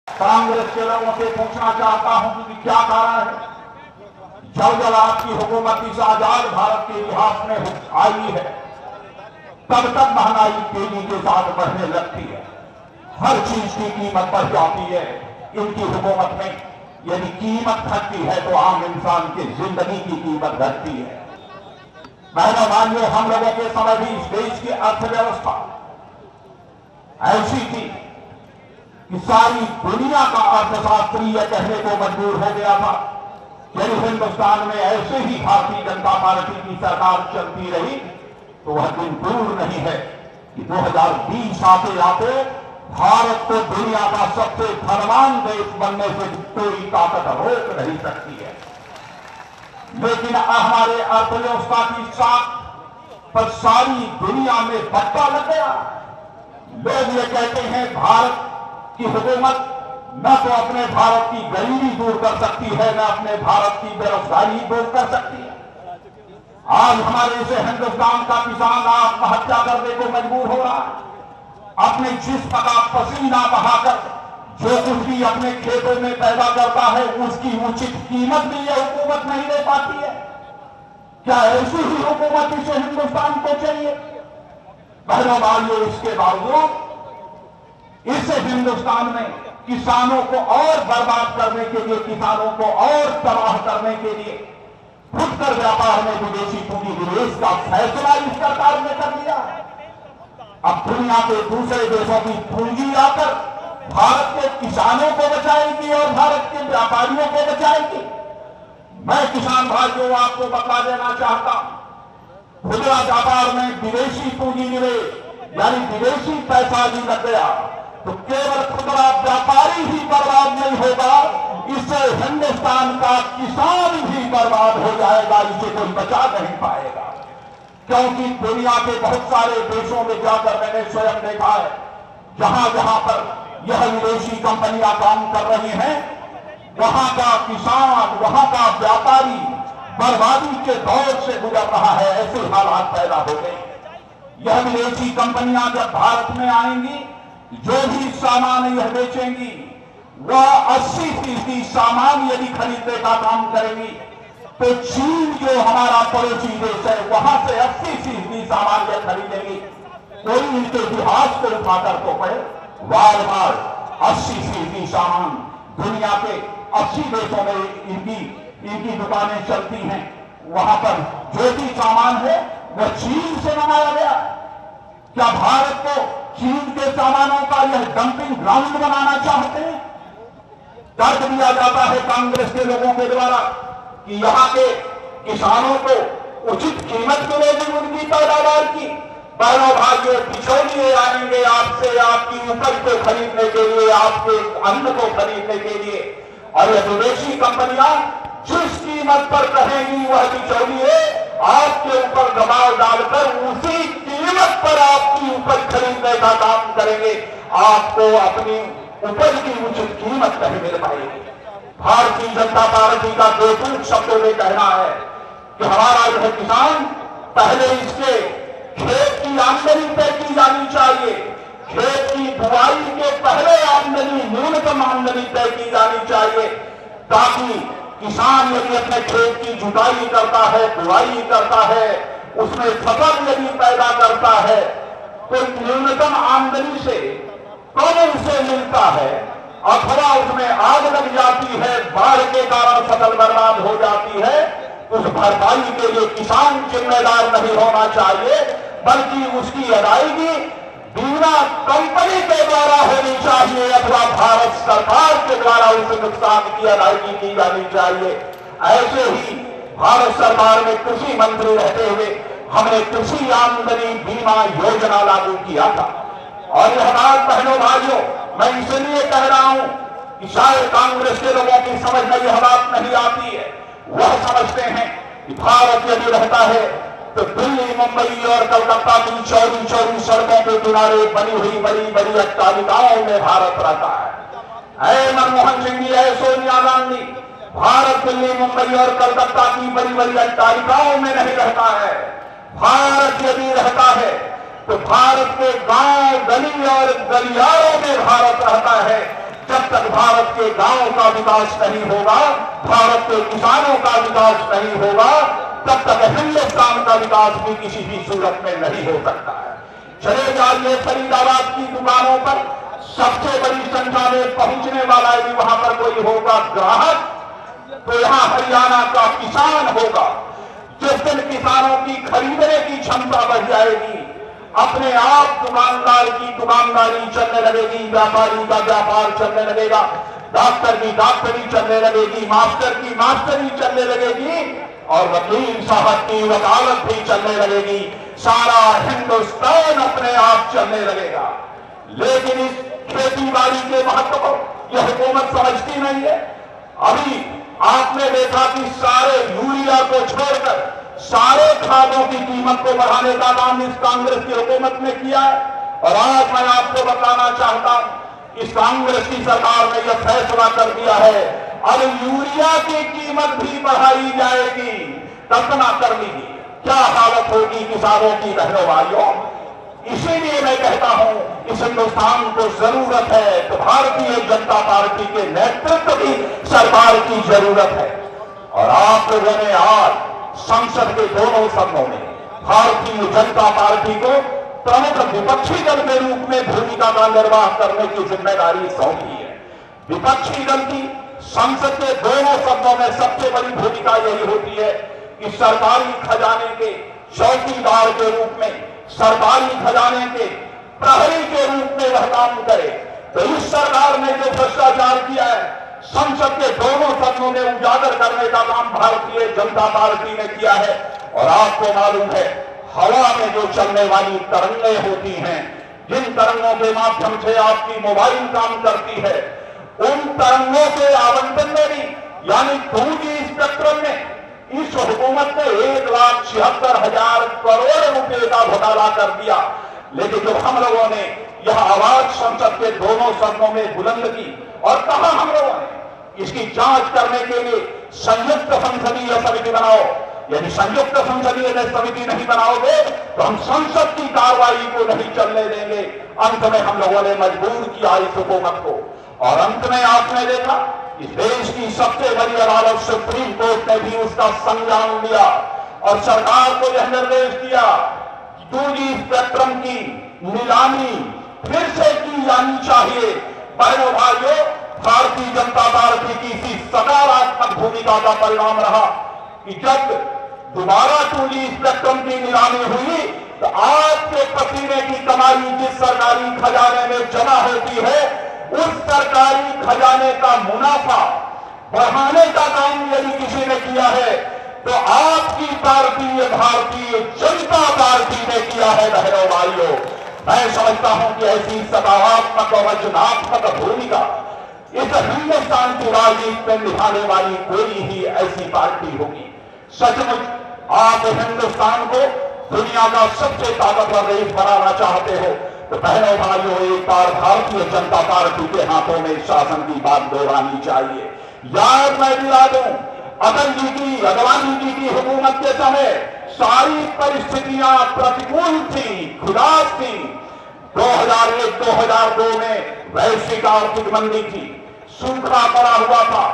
कांग्रेस के लोगों से पूछना चाहता हूं कि क्या कारण है, जब जब आपकी हुकूमत इस आजाद भारत के इतिहास में आई है तब तक महंगाई तेजी के साथ बढ़ने लगती है। हर चीज की कीमत बढ़ जाती है। इनकी हुकूमत में यदि कीमत घटती है तो आम इंसान की जिंदगी की कीमत घटती है। बहनों भाइयों, हम लोगों के समय भी इस देश की अर्थव्यवस्था ऐसी थी कि सारी दुनिया का अर्थशास्त्री यह कहने को मजबूर हो गया था यदि हिंदुस्तान में ऐसे ही भारतीय जनता पार्टी की सरकार चलती रही तो वह दिन दूर नहीं है कि 2020 आते आते भारत को दुनिया का सबसे धनवान देश बनने से कोई ताकत रोक नहीं सकती है। लेकिन हमारे अर्थव्यवस्था की साख पर सारी दुनिया में धक्का लग गया। लोग ये कहते हैं भारत की हुकूमत न तो अपने भारत की गरीबी दूर कर सकती है, न अपने भारत की बेरोजगारी दूर कर सकती है। आज हमारे इसे हिंदुस्तान का किसान आत्महत्या करने को मजबूर हो रहा है। अपने जिस्म का पसीना बहाकर जो कुछ भी अपने खेतों में पैदा करता है उसकी उचित कीमत भी यह हुकूमत नहीं दे पाती है। क्या ऐसी ही हुकूमत इसे हिंदुस्तान को चाहिए? बहनों भाइयों, इसके बावजूद इस हिंदुस्तान में किसानों को और बर्बाद करने के लिए, किसानों को और तबाह करने के लिए फुटकर व्यापार में विदेशी पूंजी निवेश का फैसला इस सरकार ने कर लिया है। अब दुनिया के दूसरे देशों की पूंजी आकर भारत के किसानों को बचाएगी और भारत के व्यापारियों को बचाएगी। मैं किसान भाइयों आपको बता देना चाहता हूं, खुदरा व्यापार में विदेशी पूंजी निवेश यानी विदेशी पैसा भी लग गया तो केवल खुदरा व्यापारी ही बर्बाद नहीं होगा, इससे हिंदुस्तान का किसान भी बर्बाद हो जाएगा। इसे कोई बचा नहीं पाएगा। क्योंकि दुनिया के बहुत सारे देशों में जाकर मैंने स्वयं देखा है, जहां जहां पर यह विदेशी कंपनियां काम कर रही हैं, वहां का किसान, वहां का व्यापारी बर्बादी के दौर से गुजर रहा है। ऐसे हालात पैदा हो गए। यह विदेशी कंपनियां जब भारत में आएंगी, जो भी सामान यह बेचेंगी वह 80% सामान यदि खरीदने का काम करेंगी तो चीन जो हमारा पड़ोसी देश है वहां से 80% सामान यह खरीदेंगी। कोई इनके इतिहास को उठाकर तो पड़े, बार बार 80% सामान दुनिया के 80 देशों में इनकी दुकानें चलती हैं। वहां पर जो भी सामान है वह चीन से मंगाया गया। क्या भारत को चीन के सामानों का यह डंपिंग ग्राउंड बनाना चाहते हैं? तर्क दिया जाता है कांग्रेस के लोगों के द्वारा कि यहां के किसानों को उचित कीमत मिलेगी उनकी पैदावार की। बहनों भाइयों, बिचौलिए आएंगे आपसे आपकी उपज को खरीदने के लिए, आपके अन्न को खरीदने के लिए, और यह विदेशी कंपनियां जिस कीमत पर कहेंगी वह बिचौलिए आपके ऊपर दबाव डालकर उसी कीमत पर आपकी उपज खरीदने का काम करेंगे। आपको अपनी उपज की उचित कीमत नहीं मिल पाएगी। भारतीय जनता पार्टी का दो शब्दों में कहना है कि हमारा यह किसान पहले इसके खेत की आमदनी तय की जानी चाहिए। खेत की बुआई के पहले आमदनी, न्यूनतम आमदनी तय की जानी चाहिए, ताकि किसान यदि अपने खेत की जुताई करता है, बुआई करता है, उसमें फसल यदि पैदा करता है तो न्यूनतम आमदनी से कम उसे मिलता है अथवा उसमें आग लग जाती है, बाढ़ के कारण फसल बर्बाद हो जाती है, उस भरपाई के लिए किसान जिम्मेदार नहीं होना चाहिए, बल्कि उसकी अदायगी बीमा कंपनी के द्वारा होनी चाहिए अथवा भारत सरकार के द्वारा उस नुकसान की अदायगी की जानी चाहिए। ऐसे ही भारत सरकार में कृषि मंत्री रहते हुए हमने कृषि आमदनी बीमा योजना लागू किया था। और यह बात बहनों भाइयों मैं इसलिए कह रहा हूं कि शायद कांग्रेस के लोगों की समझ में यह बात नहीं आती है। वह समझते हैं कि भारत यदि रहता है तो दिल्ली, मुंबई और कलकत्ता की चौड़ी चौड़ी सड़कों के किनारे बनी हुई बड़ी बड़ी अट्टालिकाओं में भारत रहता है। ऐ मनमोहन सिंह जी, ऐ सोनिया गांधी, भारत दिल्ली, मुंबई और कलकत्ता की बड़ी बड़ी अट्टालिकाओं में नहीं रहता है। भारत यदि रहता है तो भारत के गांव, गली और गलियारों में भारत रहता है। जब तक भारत के गांवों का विकास नहीं होगा, भारत के किसानों का विकास नहीं होगा, तब तक हिंदुस्तान का विकास भी किसी भी सूरत में नहीं हो सकता है। चले जाइए फरीदाबाद की दुकानों पर, सबसे बड़ी संख्या में पहुंचने वाला यदि वहां पर कोई होगा ग्राहक, तो यहां हरियाणा का किसान होगा। जिस दिन किसानों की खरीदने की क्षमता बढ़ जाएगी, अपने आप दुकानदार की दुकानदारी चलने लगेगी, व्यापारी का व्यापार चलने लगेगा, डॉक्टर की डॉक्टरी चलने लगेगी, मास्टर की मास्टरी चलने लगेगी और वकील साहब की वकालत भी चलने लगेगी। सारा हिंदुस्तान अपने आप चलने लगेगा। लेकिन इस खेती बाड़ी के महत्व को यह हुकूमत समझती नहीं है। अभी आपने देखा कि सारे यूरिया को छोड़कर सारे खादों की कीमत को बढ़ाने का काम इस कांग्रेस की हुकूमत ने किया है। और आज मैं आपको बताना चाहता हूं, इस कांग्रेस की सरकार ने यह फैसला कर दिया है, अब यूरिया की कीमत भी बढ़ाई जाएगी। कल्पना कर लीजिए क्या हालत होगी किसानों की, बहनों भाइयों। इसीलिए मैं कहता हूं, इस हिंदुस्तान को जरूरत है तो भारतीय जनता पार्टी के नेतृत्व की सरकार की जरूरत है। और आप लोगों ने आज संसद के दोनों सदनों में भारतीय जनता पार्टी को प्रमुख विपक्षी दल के रूप में भूमिका का निर्वाह करने की जिम्मेदारी सौंपी है। विपक्षी दल की संसद के दोनों सदनों में सबसे बड़ी भूमिका यही होती है कि सरकारी खजाने के चौकीदार के रूप में, सरकारी खजाने के प्रहरी के रूप में वह काम करे। तो इस सरकार ने जो भ्रष्टाचार किया है, संसद के दोनों सदनों में उजागर करने का काम भारतीय जनता पार्टी ने किया है। और आपको मालूम है, हवा में जो चलने वाली तरंगें होती हैं, जिन तरंगों के माध्यम से आपकी मोबाइल काम करती है, उन तरंगों के आवंटन में भी, यानी 2G स्पेक्ट्रम में इस हुकूमत ने 1,76,000 करोड़ रुपए का घोटाला कर दिया। लेकिन जब हम लोगों ने यह आवाज संसद के दोनों सदनों में बुलंद की और कहा हम लोगों ने इसकी जांच करने के लिए संयुक्त संसदीय समिति बनाओ, यदि संयुक्त संसदीय समिति नहीं बनाओगे तो हम संसद की कार्रवाई को नहीं चलने देंगे। अंत में हम लोगों ने मजबूर किया इस हुकूमत को। और अंत में आपने देखा, इस देश की सबसे बड़ी अदालत सुप्रीम कोर्ट ने भी उसका संज्ञान लिया और सरकार को यह निर्देश दिया कि 2G स्पेक्ट्रम की नीलामी फिर से की जानी चाहिए। बहनों भाइयों, भारतीय जनता पार्टी की इसी सकारात्मक भूमिका का परिणाम रहा कि जब दोबारा 2G स्पेक्ट्रम की नीलामी हुई तो आपके पसीने की कमाई जिस सरकारी खजाने में जमा होती है, उस सरकारी खजाने का मुनाफा बढ़ाने का काम यदि किसी ने किया है तो आपकी पार्टी, भारतीय जनता पार्टी ने किया है। बहनों भाइयों, मैं समझता हूं कि ऐसी सकारात्मक और रचनात्मक भूमिका इस हिंदुस्तान की राजनीति में निभाने वाली कोई ही ऐसी पार्टी होगी। सचमुच आप हिंदुस्तान को दुनिया का सबसे ताकतवर देश बनाना चाहते हो तो बहनों भाइयों, एक बार भारतीय जनता पार्टी के हाथों में शासन की बात दोहरानी चाहिए। याद मैं दिला दूं, अटल जी की, अडवाणी जी की हुकूमत के समय सारी परिस्थितियां प्रतिकूल थी, खुदास थी। 2001-2002 में वैश्विक आर्थिक मंदी थी, सूखा पड़ा हुआ था।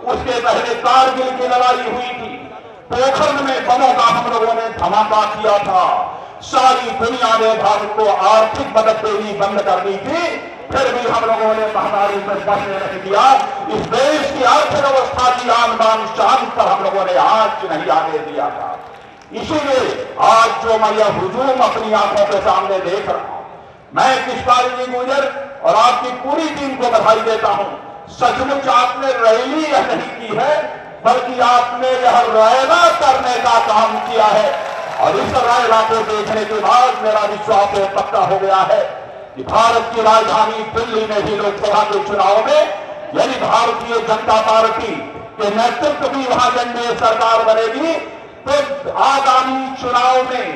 उसके पहले कारगिल की लड़ाई हुई थी, पोखरण में बमों का हम लोगों ने धमाका किया था। सारी दुनिया ने भारत को आर्थिक मदद देनी बंद कर दी थी, फिर भी हम लोगों ने महामारी में बचने नहीं दिया। इस देश की अर्थव्यवस्था की आन बान शान पर हम लोगों ने आंच नहीं आने दिया था। इसीलिए आज जो मैं यह हुजूम अपनी आंखों के सामने देख रहा हूं, मैं किशोरी जी गुजर और आपकी पूरी टीम को बधाई देता हूं। सचमुच आपने रैली यह नहीं की है, बल्कि आपने यह रैला करने का काम किया है। और इस रैला को देखने के बाद मेरा विश्वास पक्का हो गया है कि भारत की राजधानी दिल्ली में भी लोकसभा के चुनाव में यदि भारतीय जनता पार्टी के नेतृत्व की वहां एनडीए सरकार बनेगी तो आगामी चुनाव में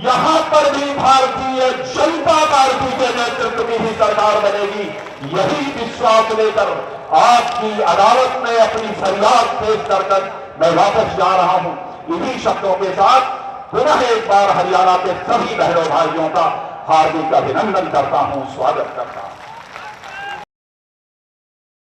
यहां पर भी भारतीय जनता पार्टी के नेतृत्व की ही सरकार बनेगी। यही विश्वास लेकर आपकी अदालत में अपनी फरियाद पेश कर मैं वापस जा रहा हूं। इन्हीं शब्दों के साथ पुनः एक बार हरियाणा के सभी बहनों भाइयों का हार्दिक अभिनंदन करता हूं, स्वागत करता हूं।